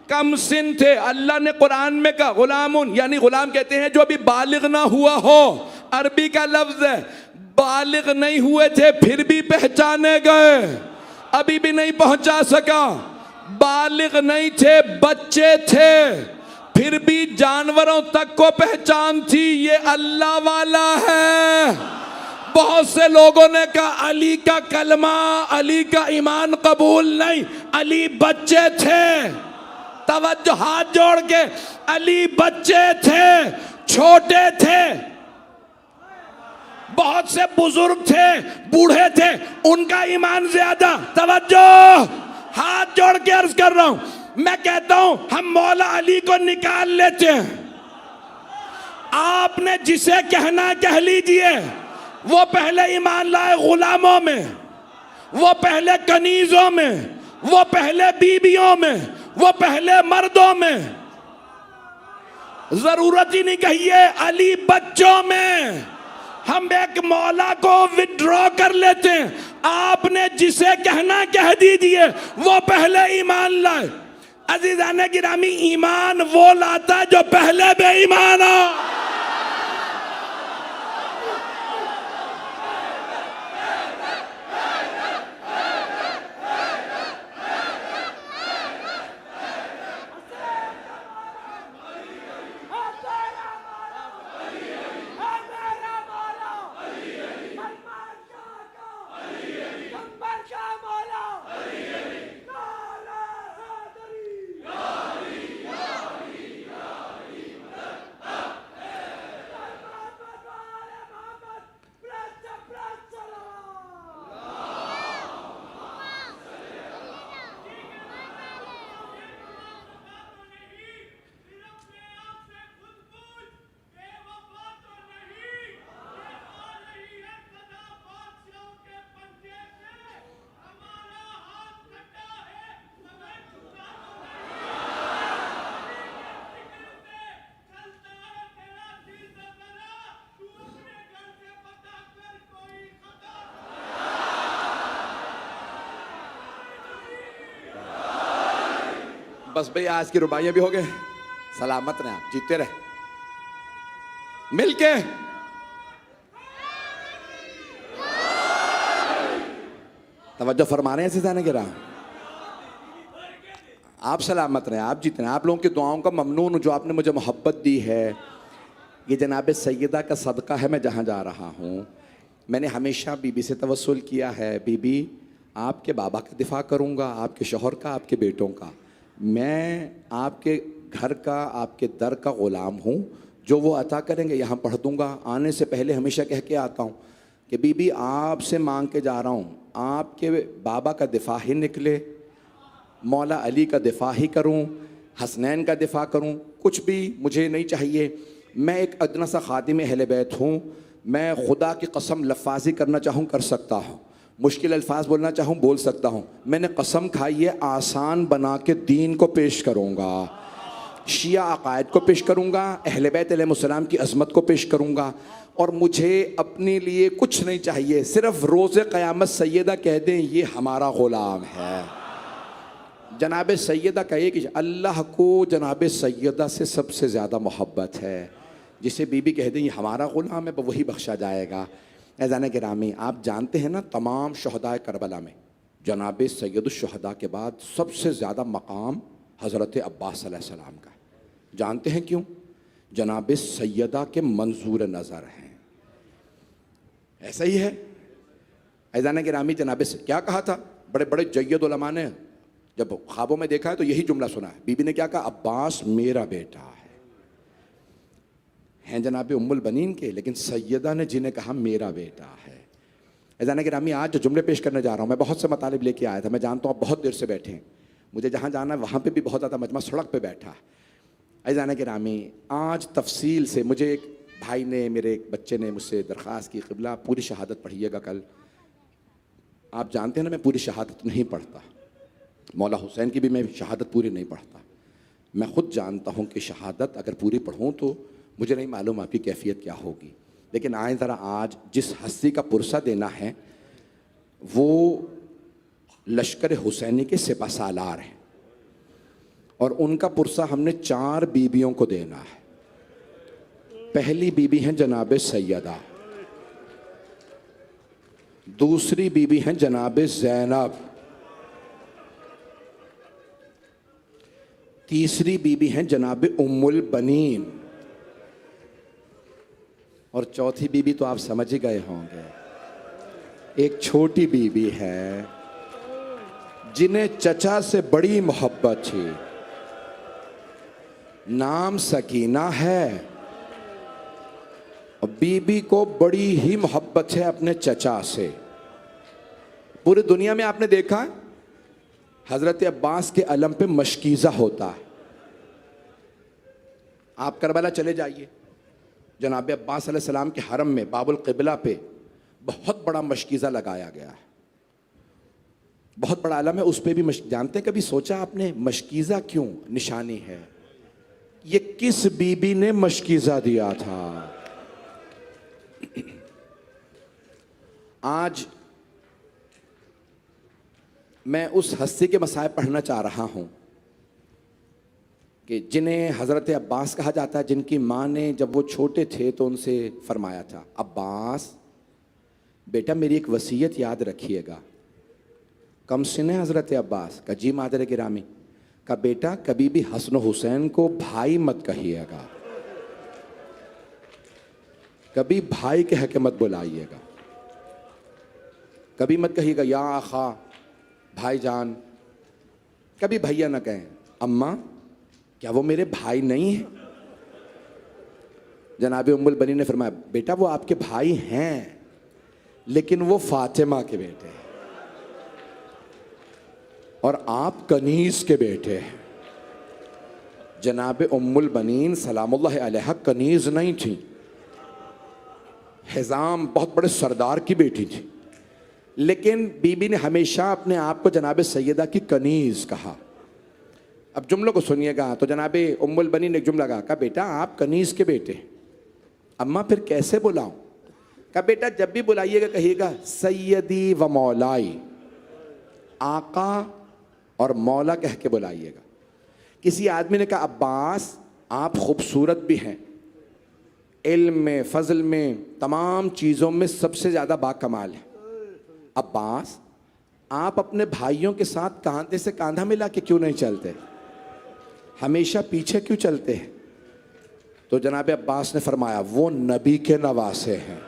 कम सिन थे। अल्लाह ने कुरान में कहा गुलामुन, यानी गुलाम कहते हैं जो अभी बालिग ना हुआ हो, अरबी का लफ्ज है। बालिग नहीं हुए थे फिर भी पहचाने गए, अभी भी नहीं पहुंचा सका। बालिग नहीं थे, बच्चे थे, फिर भी जानवरों तक को पहचान थी, ये अल्लाह वाला है। बहुत से लोगों ने कहा अली का कलमा, अली का ईमान कबूल नहीं, अली बच्चे थे। तवज्जो, हाथ जोड़ के, अली बच्चे थे, छोटे थे। बहुत से बुजुर्ग थे, बूढ़े थे, उनका ईमान ज्यादा। तवज्जो, हाथ जोड़ के अर्ज कर रहा हूं, मैं कहता हूं हम मौला अली को निकाल लेते हैं। आपने जिसे कहना कह लीजिए, वो पहले ईमान लाए गुलामों में, वो पहले कनीजों में, वो पहले बीबियों में, वो पहले मर्दों में। जरूरत ही नहीं कहिए अली बच्चों में। हम एक मौला को विड्रॉ कर लेते हैं। आपने जिसे कहना कह दीजिए, वो पहले ईमान लाए। अजीजाने गिरामी, ईमान वो लाता है जो पहले बेईमान हो। बस भाई आज की रुबाइयां भी हो गए। सलामत रहे आप, जीते रहे मिलके। तवज्जो फरमा रहे हैं सिजाने गिरा। आप सलामत रहें, आप जीते रहें। आप लोगों की दुआओं का ममनून जो आपने मुझे मोहब्बत दी है, ये जनाब सैयदा का सदका है। मैं जहाँ जा रहा हूँ, मैंने हमेशा बीबी से तवस्सुल किया है, बीबी आपके बाबा का दिफा करूँगा, आपके शौहर का, आपके बेटों का। मैं आपके घर का, आपके दर का ग़ुलाम हूँ, जो वो अता करेंगे यहाँ पढ़ दूँगा। आने से पहले हमेशा कह के आता हूँ कि बीबी आपसे मांग के जा रहा हूँ, आपके बाबा का दिफा ही निकले, मौला अली का दिफा ही करूँ, हसनैन का दिफा करूँ, कुछ भी मुझे नहीं चाहिए। मैं एक अदना सा खादिम अहले बैत हूँ। मैं खुदा की कसम लफ्फ़ाज़ी करना चाहूँ कर सकता हूँ, मुश्किल अल्फाज बोलना चाहूँ बोल सकता हूँ। मैंने कसम खाई है आसान बना के दीन को पेश करूँगा, शिया अकायद को पेश करूँगा, अहले बैत अलैहिमुस्सलाम की अज़मत को पेश करूँगा। और मुझे अपने लिए कुछ नहीं चाहिए, सिर्फ़ रोज़े क़यामत सैयदा कह दें ये हमारा ग़ुलाम है। जनाब सैयदा कहे कि अल्लाह को जनाब सैयदा से सबसे ज़्यादा मोहब्बत है। जिसे बीबी कह दें ये हमारा ग़ुलाम है, वही बख्शा जाएगा। ऐज़ान गिरामी, आप जानते हैं ना, तमाम शहदाए करबला में जनाब सैयदुश्शहदा के बाद सबसे ज़्यादा मकाम हज़रत अब्बास अलैहिस्सलाम का। जानते हैं क्यों? जनाब सैयदा के मंजूर नज़र हैं। ऐसा ही है। ऐज़ान गिरामी, जनाब से क्या कहा था? बड़े बड़े जय्यद उलमा ने जब ख्वाबों में देखा है तो यही जुमला सुना है। बीबी ने क्या कहा? अब्बास मेरा बेटा है। हैं जनाब उम्मुल बनीन के, लेकिन सैयदा ने जिन्हें कहा मेरा बेटा है। ऐज़ान गिरामी, आज जो जुमले पेश करने जा रहा हूँ, मैं बहुत से मतालिब लेके आया था। मैं जानता हूँ आप बहुत देर से बैठे हैं, मुझे जहाँ जाना है वहाँ पे भी बहुत ज़्यादा मजमा सड़क पे बैठा है। ऐज़ान गिरामी, आज तफसील से मुझे एक भाई ने, मेरे एक बच्चे ने मुझसे दरख्वास्त की, क़िबला पूरी शहादत पढ़िएगा कल। आप जानते हैं ना मैं पूरी शहादत नहीं पढ़ता, मौला हुसैन की भी मैं शहादत पूरी नहीं पढ़ता। मैं ख़ुद जानता हूँ कि शहादत अगर पूरी पढ़ूँ तो मुझे नहीं मालूम आपकी कैफियत क्या होगी। लेकिन आए ज़रा, आज जिस हस्ती का पुरसा देना है वो लश्कर हुसैनी के सिपहसालार हैं, और उनका पुरसा हमने 4 बीबियों को देना है। पहली बीबी हैं जनाब सैयदा, दूसरी बीबी हैं जनाब ज़ैनब, तीसरी बीबी हैं जनाब उम्मुल बनीन, और चौथी बीबी तो आप समझ ही गए होंगे, एक छोटी बीबी है जिन्हें चचा से बड़ी मोहब्बत थी। नाम सकीना है, और बीबी को बड़ी ही मोहब्बत है अपने चचा से। पूरी दुनिया में आपने देखा हज़रत अब्बास के अलम पे मशकीज़ा होता है। आप करबला चले जाइए, जनाब अब्बास अलैहिस्सलाम के हरम में बाबुल क़िबला पे बहुत बड़ा मशकीज़ा लगाया गया है, बहुत बड़ा आलम है, उस पर भी जानते हैं, कभी सोचा आपने मशकीज़ा क्यों निशानी है? ये किस बीबी ने मशकीज़ा दिया था? आज मैं उस हस्ती के मसाइब पढ़ना चाह रहा हूँ कि जिन्हें हज़रत अब्बास कहा जाता है, जिनकी माँ ने जब वो छोटे थे तो उनसे फरमाया था, अब्बास बेटा मेरी एक वसीयत याद रखिएगा। कम सिने हज़रत अब्बास का? जी मादर गिरामी का बेटा कभी भी हसन हुसैन को भाई मत कहिएगा, कभी भाई कह के मत बुलाइएगा, कभी मत कहिएगा या आखा भाईजान, कभी भैया ना कहें। अम्मा क्या वो मेरे भाई नहीं हैं? जनाब उम्मुल बनी ने फरमाया, बेटा वो आपके भाई हैं लेकिन वो फातिमा के बेटे हैं और आप कनीज के बेटे हैं। जनाब उम्मुल बनीन सलामुल्लाह अलैहा कनीज नहीं थी, हिज़ाम बहुत बड़े सरदार की बेटी थी, लेकिन बीबी ने हमेशा अपने आप को जनाब सैयदा की कनीज कहा। अब जुमलों को सुनिएगा। तो जनाब उम्मुल बनी ने एक जुमला कहा, बेटा आप कनीज के बेटे। अम्मा फिर कैसे बुलाऊं? कहा बेटा जब भी बुलाइएगा कहिएगा सैयदी व मौलाई, आका और मौला कह के बुलाइएगा। किसी आदमी ने कहा अब्बास आप खूबसूरत भी हैं, इल्म में फ़ज़ल में तमाम चीज़ों में सबसे ज़्यादा बाकमाल है। अब्बास आप अपने भाइयों के साथ कांधे से कांधा मिला के क्यों नहीं चलते, हमेशा पीछे क्यों चलते हैं? तो जनाब अब्बास ने फरमाया, वो नबी के नवासे हैं,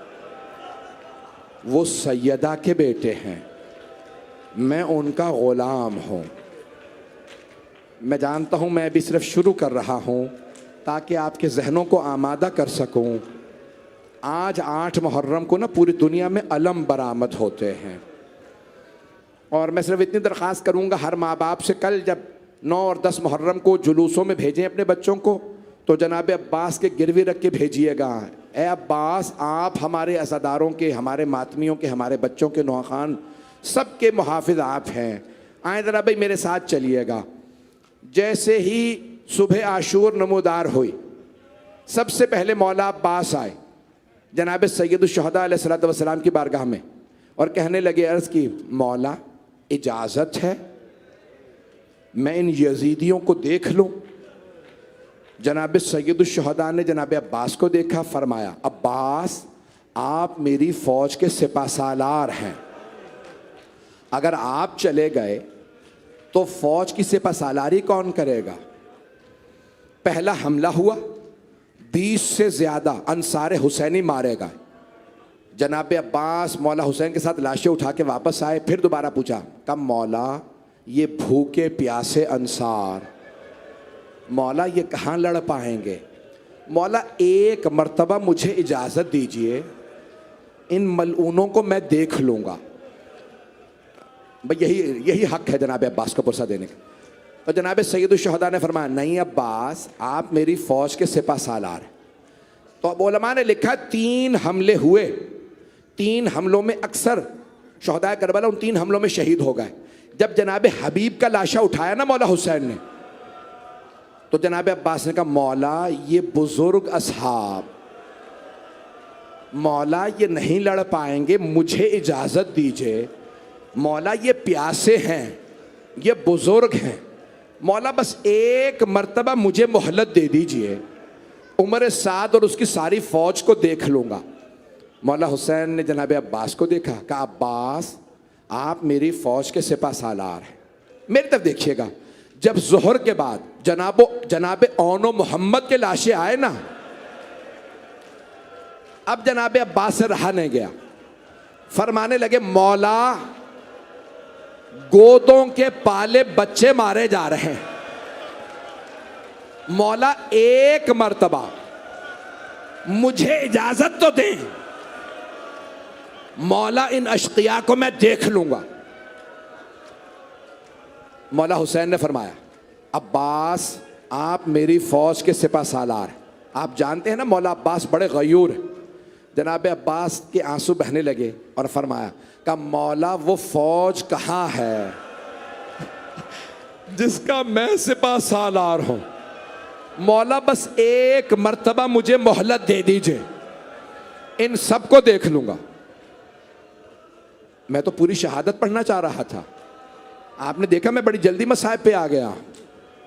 वो सैयदा के बेटे हैं, मैं उनका गुलाम हूँ। मैं जानता हूँ मैं अभी सिर्फ शुरू कर रहा हूँ ताकि आपके जहनों को आमादा कर सकूँ। आज 8 मुहर्रम को ना पूरी दुनिया में अलम बरामद होते हैं, और मैं सिर्फ इतनी दरख्वास्त करूँगा हर माँ बाप से, कल जब 9 और 10 मुहर्रम को जुलूसों में भेजें अपने बच्चों को, तो जनाब अब्बास के गिरवी रख के भेजिएगा। ए अब्बास, आप हमारे अज़ादारों के, हमारे मातमियों के, हमारे बच्चों के, नौखान सब के मुहाफ़िज़ आप हैं। आए ज़रा भाई मेरे साथ चलिएगा। जैसे ही सुबह आशूर नमूदार हुई, सबसे पहले मौला अब्बास आए जनाब सैयदुश्शुहदा अलैहिस्सलातु वस्सलाम की बारगाह में और कहने लगे, अर्ज़ की, मौला इजाज़त है मैं इन यजीदियों को देख लूँ? जनाब सैयदुश्शुहदा ने जनाब अब्बास को देखा, फरमाया, अब्बास आप मेरी फ़ौज के सिपाहसालार हैं, अगर आप चले गए तो फ़ौज की सिपाहसालारी कौन करेगा? पहला हमला हुआ, 20 से ज़्यादा अंसार हुसैनी मारे गए। जनाब अब्बास मौला हुसैन के साथ लाशें उठा के वापस आए, फिर दोबारा पूछा, कब मौला ये भूखे प्यासे अंसार, मौला ये कहाँ लड़ पाएंगे? मौला एक मर्तबा मुझे इजाज़त दीजिए, इन मलऊनों को मैं देख लूँगा। भाई यही हक है जनाब अब्बास को पुरसा देने का। तो जनाब सैयदुश्शुहदा ने फरमाया, नहीं अब्बास, आप मेरी फ़ौज के सिपाहसालार हैं। तो अब उलमा ने लिखा 3 हमले हुए, 3 हमलों में अक्सर शुहदाए करबला उन 3 हमलों में शहीद हो गए। जब जनाब हबीब का लाशा उठाया ना मौला हुसैन ने, तो जनाब अब्बास ने कहा, मौला ये बुजुर्ग असहाब, मौला ये नहीं लड़ पाएंगे, मुझे इजाज़त दीजिए। मौला ये प्यासे हैं, ये बुजुर्ग हैं, मौला बस एक मर्तबा मुझे मोहलत दे दीजिए, उमर साद और उसकी सारी फ़ौज को देख लूँगा। मौला हुसैन ने जनाब अब्बास को देखा, कहा, अब्बास आप मेरी फ़ौज के सिपाहसालार हैं, मेरी तरफ देखिएगा। जब ज़ोहर के बाद जनाब औनो मोहम्मद के लाशें आए ना, अब जनाब अब्बास से रहा नहीं गया, फरमाने लगे, मौला गोदों के पाले बच्चे मारे जा रहे हैं, मौला एक मर्तबा मुझे इजाजत तो दें, मौला इन अशकिया को मैं देख लूंगा। मौला हुसैन ने फरमाया, अब्बास आप मेरी फ़ौज के सिपाहसालार हैं। आप जानते हैं ना मौला अब्बास बड़े गयूर हैं। जनाब अब्बास के आंसू बहने लगे और फरमाया, का मौला वो फ़ौज कहाँ है जिसका मैं सिपाहसालार हूँ? मौला बस एक मर्तबा मुझे मोहलत दे दीजिए, इन सबको देख लूँगा। मैं तो पूरी शहादत पढ़ना चाह रहा था, आपने देखा मैं बड़ी जल्दी मसाइब पे आ गया।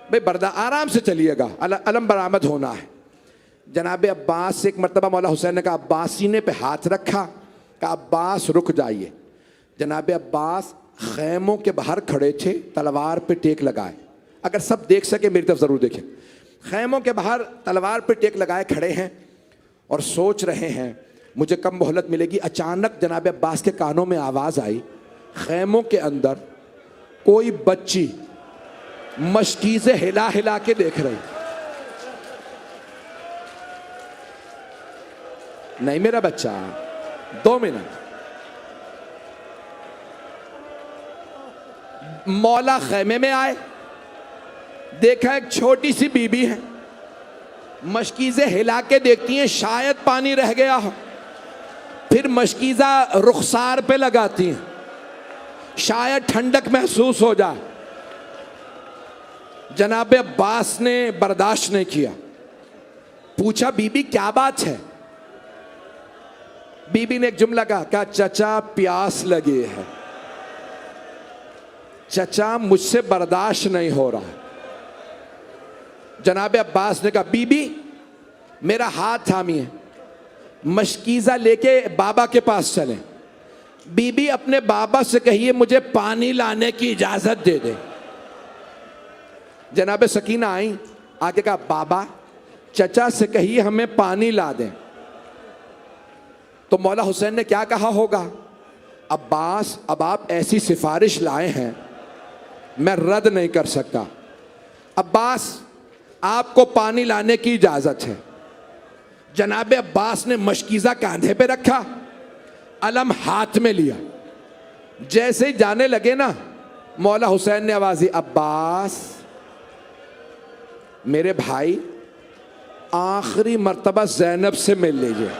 भाई बर्दा आराम से चलिएगा, अलम बरामद होना है। जनाब अब्बास से एक मर्तबा मौला हुसैन ने कहा, अब्बास सीने पे हाथ रखा, कहा, अब्बास रुक जाइए। जनाब अब्बास खैमों के बाहर खड़े थे, तलवार पे टेक लगाए। अगर सब देख सके मेरी तरफ ज़रूर देखें। खैमों के बाहर तलवार पे टेक लगाए खड़े हैं और सोच रहे हैं मुझे कब मोहलत मिलेगी। अचानक जनाब अब्बास के कानों में आवाज़ आई, खैमों के अंदर कोई बच्ची मशकीज़े हिला हिला के देख रही। नहीं मेरा बच्चा, 2 मिनट। मौला खैमे में आए, देखा एक छोटी सी बीबी है, मशकीज़े हिला के देखती हैं, शायद पानी रह गया हो, फिर मशकीज़ा रुखसार पे लगाती हैं, शायद ठंडक महसूस हो जाए। जनाब अब्बास ने बर्दाश्त नहीं किया, पूछा, बीबी क्या बात है? बीबी ने एक जुमला कहा, चचा प्यास लगी है, चचा मुझसे बर्दाश्त नहीं हो रहा। जनाब अब्बास ने कहा, बीबी मेरा हाथ थामिए, मशकीज़ा लेके बाबा के पास चलें। बीबी अपने बाबा से कहिए मुझे पानी लाने की इजाजत दे दे। जनाब सकीना आई, आके कहा बाबा चचा से कहिए हमें पानी ला दें। तो मौला हुसैन ने क्या कहा होगा, अब्बास अब आप ऐसी सिफारिश लाए हैं मैं रद्द नहीं कर सकता। अब्बास आपको पानी लाने की इजाजत है। जनाब अब्बास ने मशकीज़ा कांधे पे रखा, अलम हाथ में लिया। जैसे ही जाने लगे ना, मौला हुसैन ने आवाज़ दी, अब्बास मेरे भाई आखिरी मर्तबा ज़ैनब से मिल लीजिए।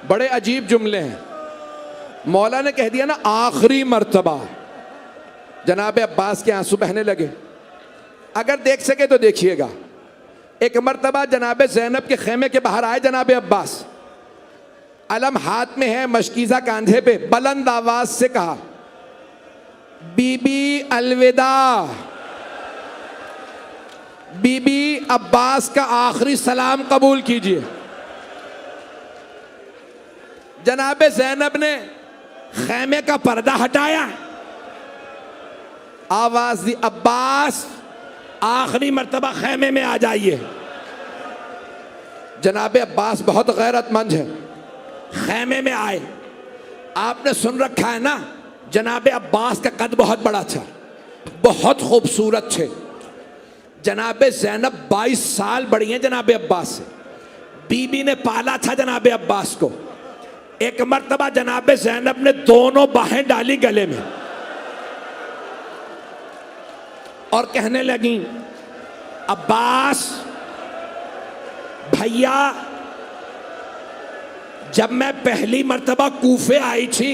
बड़े अजीब जुमले हैं। मौला ने कह दिया ना आखिरी मर्तबा, जनाब अब्बास के आंसू बहने लगे। अगर देख सके तो देखिएगा, एक मर्तबा जनाब ज़ैनब के खेमे के बाहर आए जनाब अब्बास, अलम हाथ में है, मशकीज़ा कांधे पे, बुलंद आवाज से कहा बीबी अलविदा, बीबी अब्बास का आखिरी सलाम कबूल कीजिए। जनाब ज़ैनब ने खेमे का पर्दा हटाया, आवाज दी, अब्बास आखिरी मर्तबा खेमे में आ जाइए। जनाब अब्बास बहुत गैरतमंद है, खेमे में आए। आपने सुन रखा है ना, जनाब अब्बास का कद बहुत बड़ा था, बहुत खूबसूरत थे। जनाब ज़ैनब 22 साल बड़ी हैं जनाब अब्बास से, बीबी ने पाला था जनाब अब्बास को। एक मर्तबा जनाब ज़ैनब ने दोनों बाहें डाली गले में और कहने लगी, अब्बास भैया जब मैं पहली मर्तबा कूफे आई थी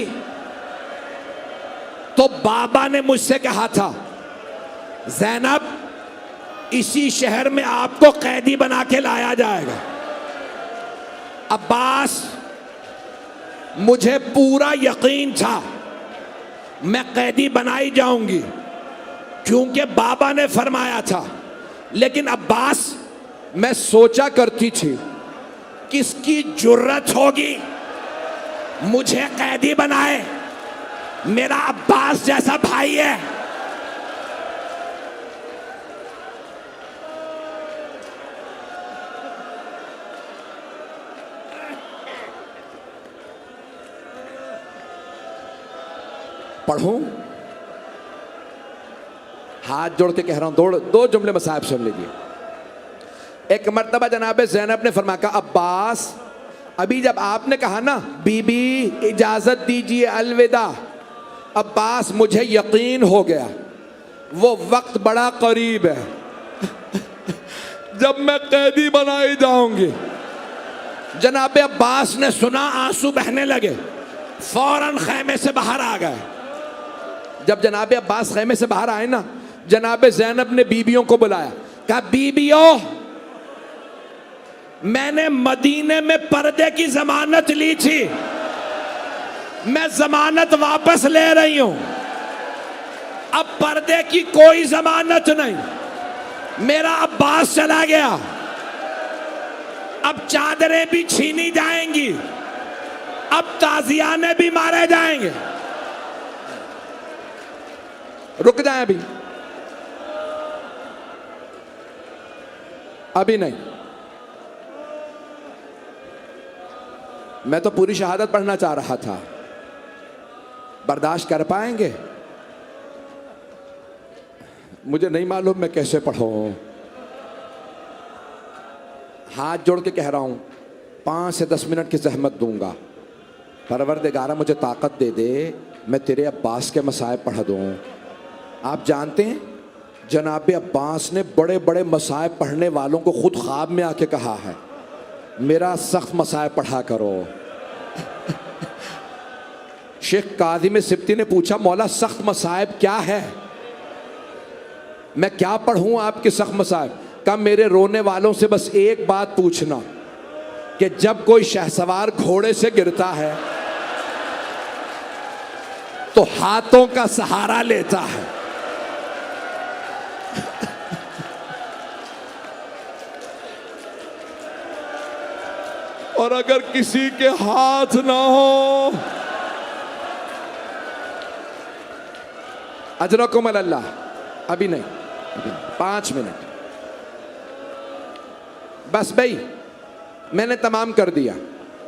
तो बाबा ने मुझसे कहा था, ज़ैनब इसी शहर में आपको कैदी बना के लाया जाएगा। अब्बास मुझे पूरा यकीन था मैं कैदी बनाई जाऊंगी क्योंकि बाबा ने फरमाया था, लेकिन अब्बास मैं सोचा करती थी किसकी जुर्रत होगी मुझे कैदी बनाए, मेरा अब्बास जैसा भाई है। पढ़ूं, हाथ जोड़ के कह रहा हूं, दो जुमले मसाहब सुन लीजिए। एक मर्तबा जनाब ज़ैनब ने फरमाया, अब्बास अभी जब आपने कहा ना बीबी इजाजत दीजिए अलविदा, अब्बास मुझे यकीन हो गया वो वक्त बड़ा करीब है जब मैं कैदी बनाई जाऊंगी। जनाब अब्बास ने सुना, आंसू बहने लगे, फौरन खेमे से बाहर आ गए। जब जनाब अब्बास खेमे से बाहर आए ना, जनाब ज़ैनब ने बीबियों को बुलाया, कहा बीबियों मैंने मदीने में पर्दे की जमानत ली थी, मैं जमानत वापस ले रही हूं, अब पर्दे की कोई जमानत नहीं, मेरा अब्बास चला गया, अब चादरें भी छीनी जाएंगी, अब ताजियाने भी मारे जाएंगे। रुक जाए अभी नहीं, मैं तो पूरी शहादत पढ़ना चाह रहा था, बर्दाश्त कर पाएंगे? मुझे नहीं मालूम मैं कैसे पढ़ूं। हाथ जोड़ के कह रहा हूं, 5 से 10 मिनट की जहमत दूंगा, परवरदिगारा मुझे ताकत दे दे, मैं तेरे अब्बास के मसाइब पढ़ दूं। आप जानते हैं जनाब अब्बास ने बड़े बड़े मसाइब पढ़ने वालों को खुद ख्वाब में आके कहा है, मेरा सख्त मसाइब पढ़ा करो। शेख काज़िम सिब्ती ने पूछा, मौला सख्त मसाइब क्या है, मैं क्या पढ़ूं आपके सख्त मसाइब? कहा मेरे रोने वालों से बस एक बात पूछना कि जब कोई शहसवार घोड़े से गिरता है तो हाथों का सहारा लेता है। और अगर किसी के हाथ ना हो, अजरकुम अल्लाह, अभी नहीं, 5 मिनट बस भाई, मैंने तमाम कर दिया।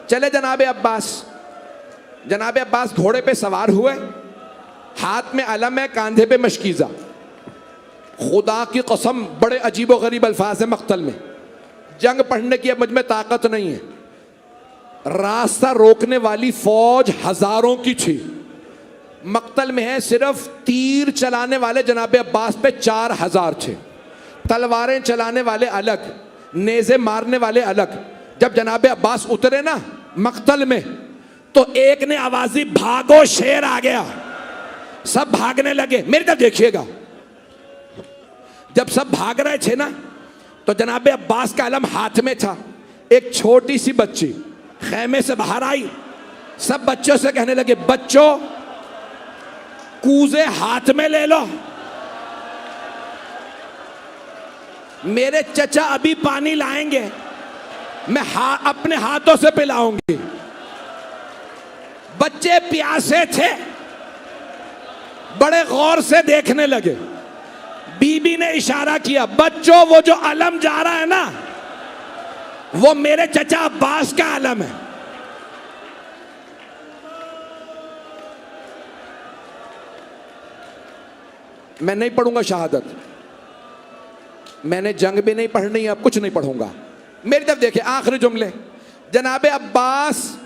चले जनाबे अब्बास घोड़े पे सवार हुए, हाथ में अलम है, कांधे पे मशकीज़ा। खुदा की कसम बड़े अजीब व गरीब अल्फाज है मक्तल में। जंग पढ़ने की अब मुझ में ताकत नहीं है। रास्ता रोकने वाली फौज हजारों की थी, मक्तल में है सिर्फ तीर चलाने वाले जनाबे अब्बास पे 4000 थे। तलवारें चलाने वाले अलग, नेज़े मारने वाले अलग। जब जनाबे अब्बास उतरे ना मक्तल में, तो एक ने आवाज़ी भागो शेर आ गया, सब भागने लगे। मेरी तरफ देखिएगा, जब सब भाग रहे थे ना, तो जनाबे अब्बास का अलम हाथ में था। एक छोटी सी बच्ची खैमे से बाहर आई, सब बच्चों से कहने लगे, बच्चों कूजे हाथ में ले लो, मेरे चचा अभी पानी लाएंगे, मैं अपने हाथों से पिलाऊंगी। बच्चे प्यासे थे, बड़े गौर से देखने लगे। बीबी ने इशारा किया, बच्चों वो जो अलम जा रहा है ना, वो मेरे चचा अब्बास का अलम है। मैं नहीं पढ़ूंगा शहादत, मैंने जंग भी नहीं पढ़नी है, अब कुछ नहीं पढ़ूंगा। मेरी तरफ देखिए, आखिरी जुमले। जनाबे अब्बास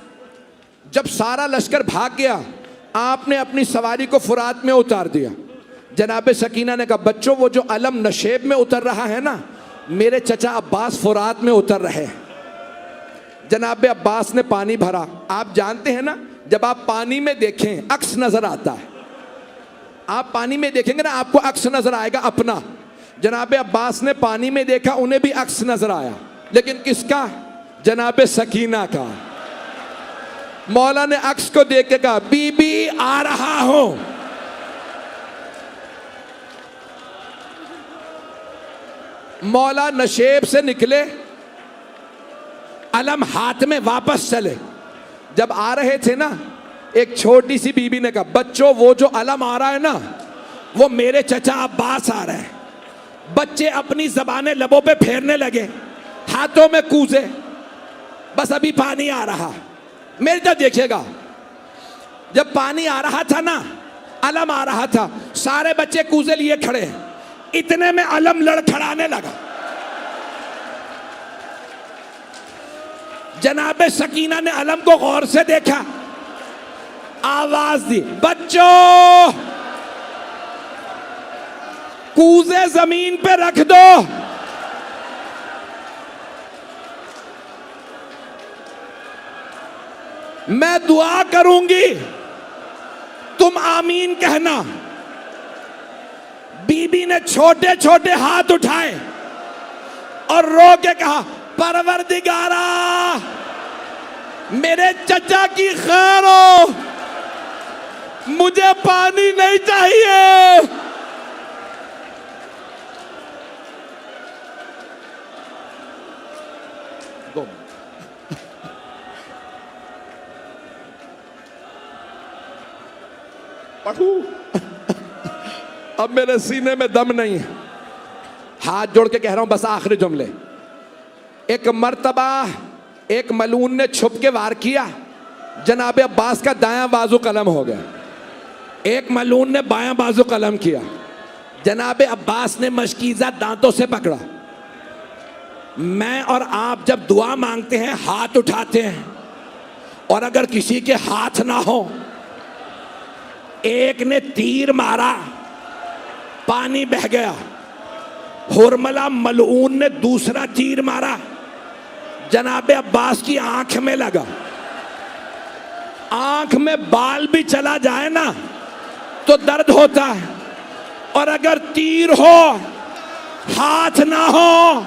जब सारा लश्कर भाग गया, आपने अपनी सवारी को फुरात में उतार दिया। जनाबे सकीना ने कहा, बच्चों वो जो अलम नशेब में उतर रहा है ना, मेरे चचा अब्बास फुरात में उतर रहे हैं। जनाबे अब्बास ने पानी भरा। आप जानते हैं ना, जब आप पानी में देखें अक्स नजर आता है। आप पानी में देखेंगे ना, आपको अक्स नजर आएगा अपना। जनाबे अब्बास ने पानी में देखा, उन्हें भी अक्स नजर आया, लेकिन किसका? जनाबे सकीना का। मौला ने अक्स को देख के कहा, बीबी आ रहा हूं। मौला नशेब से निकले, अलम हाथ में वापस चले। जब आ रहे थे ना, एक छोटी सी बीबी ने कहा, बच्चों वो जो अलम आ रहा है ना, वो मेरे चचा अब्बास आ रहे हैं। बच्चे अपनी जबानें लबों पे फेरने लगे, हाथों में कूजे, बस अभी पानी आ रहा। मेरी तरफ देखिएगा, जब पानी आ रहा था ना, अलम आ रहा था, सारे बच्चे कूजे लिए खड़े हैं। इतने में अलम लड़खड़ाने लगा। जनाबे सकीना ने अलम को गौर से देखा, आवाज दी, बच्चों कूजे जमीन पे रख दो। मैं दुआ करूंगी, तुम आमीन कहना। बीबी ने छोटे छोटे हाथ उठाए और रो के कहा, परवरदिगारा मेरे चचा की खैर हो, मुझे पानी नहीं चाहिए। पढ़ू, अब मेरे सीने में दम नहीं है। हाथ जोड़ के कह रहा हूं, बस आखिरी जुमले। एक मर्तबा एक मलून ने छुप के वार किया, जनाबे अब्बास का दायां बाजू कलम हो गया। एक मलून ने बायां बाजू कलम किया, जनाबे अब्बास ने मशकीज़ा दांतों से पकड़ा। मैं और आप जब दुआ मांगते हैं हाथ उठाते हैं, और अगर किसी के हाथ ना हो, एक ने तीर मारा, पानी बह गया। हुरमला मलऊन ने दूसरा तीर मारा, जनाबे अब्बास की आंख में लगा। आंख में बाल भी चला जाए ना तो दर्द होता है, और अगर तीर हो हाथ ना हो।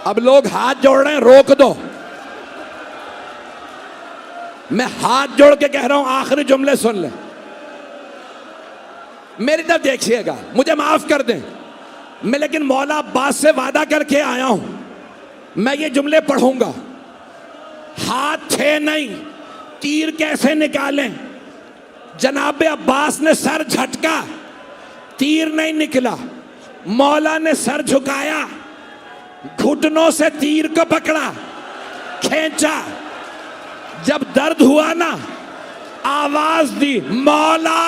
अब लोग हाथ जोड़ रहे हैं, रोक दो। मैं हाथ जोड़ के कह रहा हूं, आखिरी जुमले सुन ले, मेरी तरफ देखिएगा। मुझे माफ कर दें, मैं लेकिन मौला अब्बास से वादा करके आया हूं, मैं ये जुमले पढ़ूंगा, हाथ थे नहीं, तीर कैसे निकालें। जनाब अब्बास ने सर झटका, तीर नहीं निकला। मौला ने सर झुकाया, घुटनों से तीर को पकड़ा, खींचा। जब दर्द हुआ ना, आवाज दी, मौला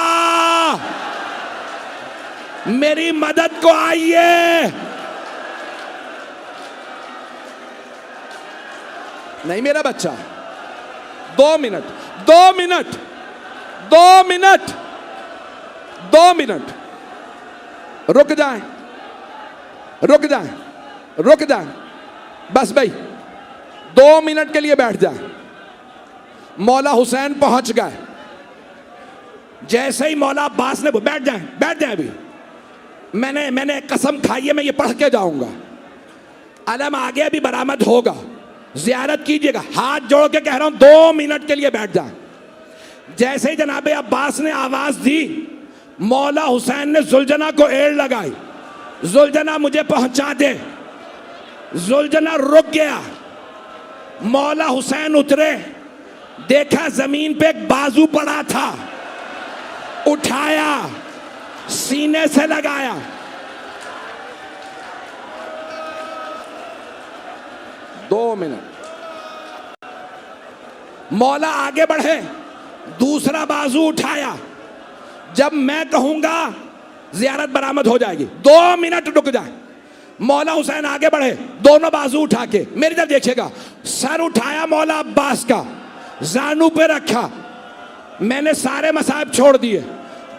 मेरी मदद को आइए। नहीं मेरा बच्चा, 2 मिनट, 2 मिनट, 2 मिनट, 2 मिनट, रुक जाएं, रुक जाएं, रुक जाएं, बस भाई 2 मिनट के लिए बैठ जाएं। मौला हुसैन पहुंच गए। जैसे ही मौला अब्बास ने, बैठ जाएं, बैठ जाएं। अभी मैंने कसम खाई है, मैं ये पढ़ के जाऊंगा। अलम आगे अभी बरामद होगा, ज़ियारत कीजिएगा। हाथ जोड़ के कह रहा हूं, 2 मिनट के लिए बैठ जाएं। जैसे ही जनाबे अब्बास ने आवाज दी, मौला हुसैन ने जुलजना को एड़ लगाई, जुलजना मुझे पहुंचा दे। जुलजना रुक गया। मौला हुसैन उतरे, देखा जमीन पे एक बाजू पड़ा था, उठाया, सीने से लगाया। दो मिनट। मौला आगे बढ़े, दूसरा बाजू उठाया। जब मैं कहूंगा ज़ियारत बरामद हो जाएगी। 2 मिनट रुक जाए। मौला हुसैन आगे बढ़े, दोनों बाजू उठा के, मेरी तरफ देखिएगा। सर उठाया मौला अब्बास का, जानू पे रखा। मैंने सारे मसाइब छोड़ दिए।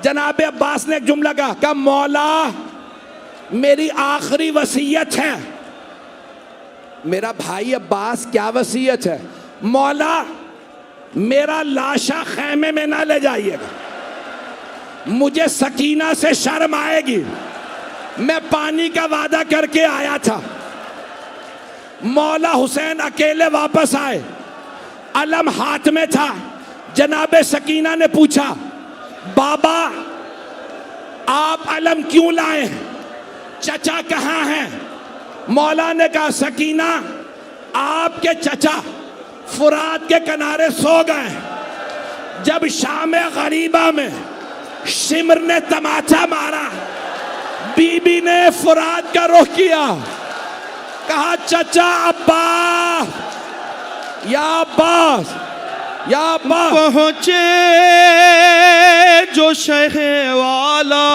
जनाब अब्बास ने एक जुमला कहा, मौला मेरी आखिरी वसीयत है। मेरा भाई अब्बास, क्या वसीयत है? मौला मेरा लाशा खैमे में ना ले जाइएगा, मुझे सकीना से शर्म आएगी। मैं पानी का वादा करके आया था। मौला हुसैन अकेले वापस आए, अलम हाथ में था। जनाबे सकीना ने पूछा, बाबा आप अलम क्यों लाए? चचा कहाँ हैं? मौला ने कहा, सकीना आपके चचा फुरात के किनारे सो गए। जब शाम गरीबा में शिमर ने तमाचा मारा, बीबी ने फुरात का रुख किया, कहा चचा अब्बास, या अब्बास, या अब्बास। पहुंचे जो शहर वाला